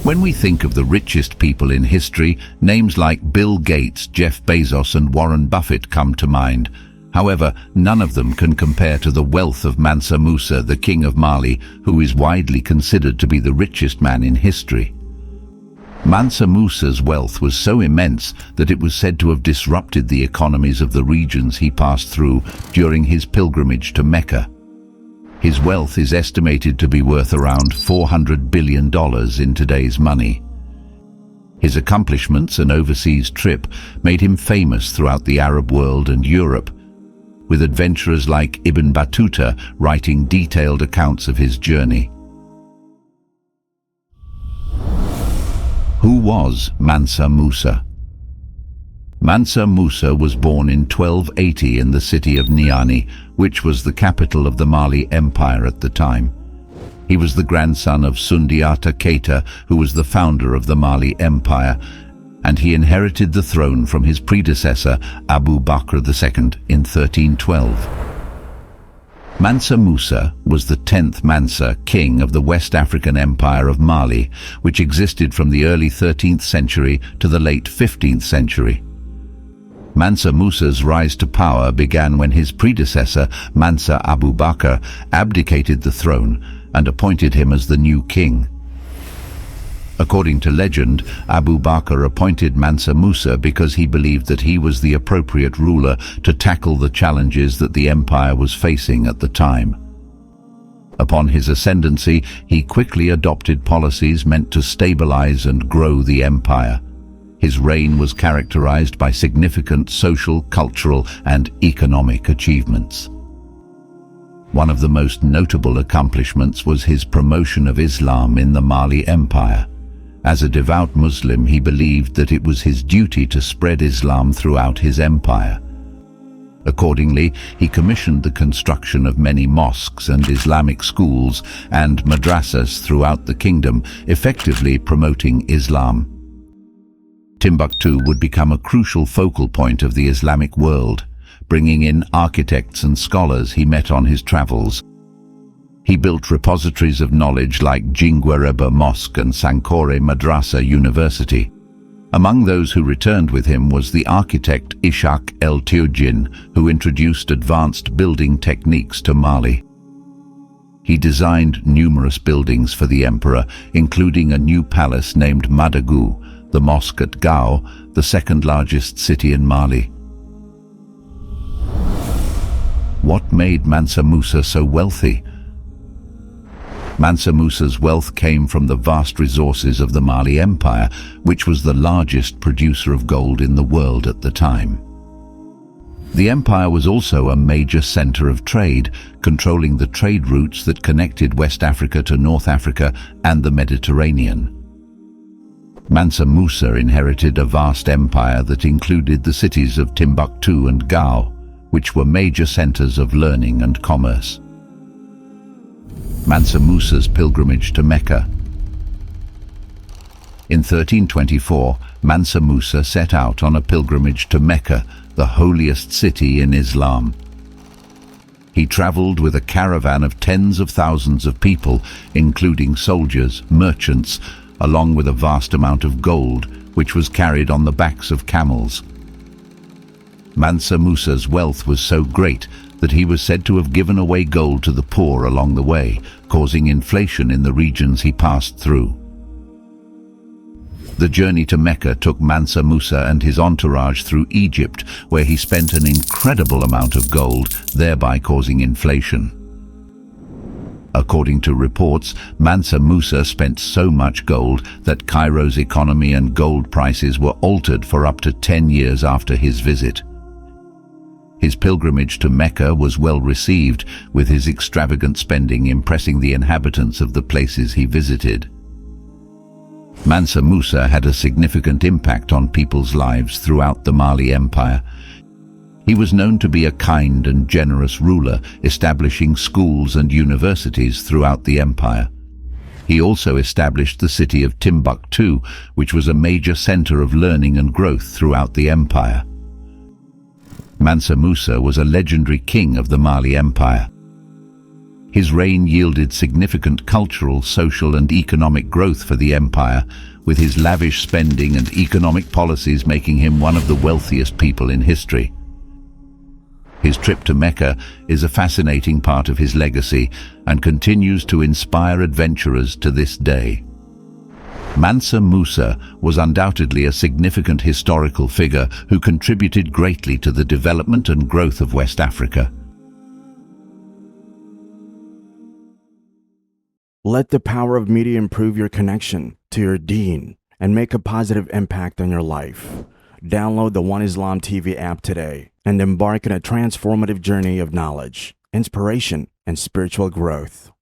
When we think of the richest people in history, names like Bill Gates, Jeff Bezos and Warren Buffett come to mind. However, none of them can compare to the wealth of Mansa Musa, the king of Mali, who is widely considered to be the richest man in history. Mansa Musa's wealth was so immense that it was said to have disrupted the economies of the regions he passed through during his pilgrimage to Mecca. His wealth is estimated to be worth around $400 billion in today's money. His accomplishments and overseas trip made him famous throughout the Arab world and Europe, with adventurers like Ibn Battuta writing detailed accounts of his journey. Who was Mansa Musa? Mansa Musa was born in 1280 in the city of Niani, which was the capital of the Mali Empire at the time. He was the grandson of Sundiata Keita, who was the founder of the Mali Empire, and he inherited the throne from his predecessor Abu Bakr II in 1312. Mansa Musa was the 10th Mansa king of the West African Empire of Mali, which existed from the early 13th century to the late 15th century. Mansa Musa's rise to power began when his predecessor, Mansa Abu Bakr, abdicated the throne and appointed him as the new king. According to legend, Abu Bakr appointed Mansa Musa because he believed that he was the appropriate ruler to tackle the challenges that the empire was facing at the time. Upon his ascendancy, he quickly adopted policies meant to stabilize and grow the empire. His reign was characterized by significant social, cultural, and economic achievements. One of the most notable accomplishments was his promotion of Islam in the Mali Empire. As a devout Muslim, he believed that it was his duty to spread Islam throughout his empire. Accordingly, he commissioned the construction of many mosques and Islamic schools and madrasas throughout the kingdom, effectively promoting Islam. Timbuktu would become a crucial focal point of the Islamic world, bringing in architects and scholars he met on his travels. He built repositories of knowledge like Jingwareba Mosque and Sankore Madrasa University. Among those who returned with him was the architect Ishaq el-Tiujin, who introduced advanced building techniques to Mali. He designed numerous buildings for the emperor, including a new palace named Madagu, the mosque at Gao, the second largest city in Mali. What made Mansa Musa so wealthy? Mansa Musa's wealth came from the vast resources of the Mali Empire, which was the largest producer of gold in the world at the time. The empire was also a major center of trade, controlling the trade routes that connected West Africa to North Africa and the Mediterranean. Mansa Musa inherited a vast empire that included the cities of Timbuktu and Gao, which were major centers of learning and commerce. Mansa Musa's pilgrimage to Mecca. In 1324, Mansa Musa set out on a pilgrimage to Mecca, the holiest city in Islam. He traveled with a caravan of tens of thousands of people, including soldiers, merchants, along with a vast amount of gold, which was carried on the backs of camels. Mansa Musa's wealth was so great that he was said to have given away gold to the poor along the way, causing inflation in the regions he passed through. The journey to Mecca took Mansa Musa and his entourage through Egypt, where he spent an incredible amount of gold, thereby causing inflation. According to reports, Mansa Musa spent so much gold that Cairo's economy and gold prices were altered for up to 10 years after his visit. His pilgrimage to Mecca was well received, with his extravagant spending impressing the inhabitants of the places he visited. Mansa Musa had a significant impact on people's lives throughout the Mali Empire. He was known to be a kind and generous ruler, establishing schools and universities throughout the empire. He also established the city of Timbuktu, which was a major center of learning and growth throughout the empire. Mansa Musa was a legendary king of the Mali Empire. His reign yielded significant cultural, social and economic growth for the empire, with his lavish spending and economic policies making him one of the wealthiest people in history. His trip to Mecca is a fascinating part of his legacy and continues to inspire adventurers to this day. Mansa Musa was undoubtedly a significant historical figure who contributed greatly to the development and growth of West Africa. Let the power of media improve your connection to your deen and make a positive impact on your life. Download the One Islam TV app today and embark on a transformative journey of knowledge, inspiration, and spiritual growth.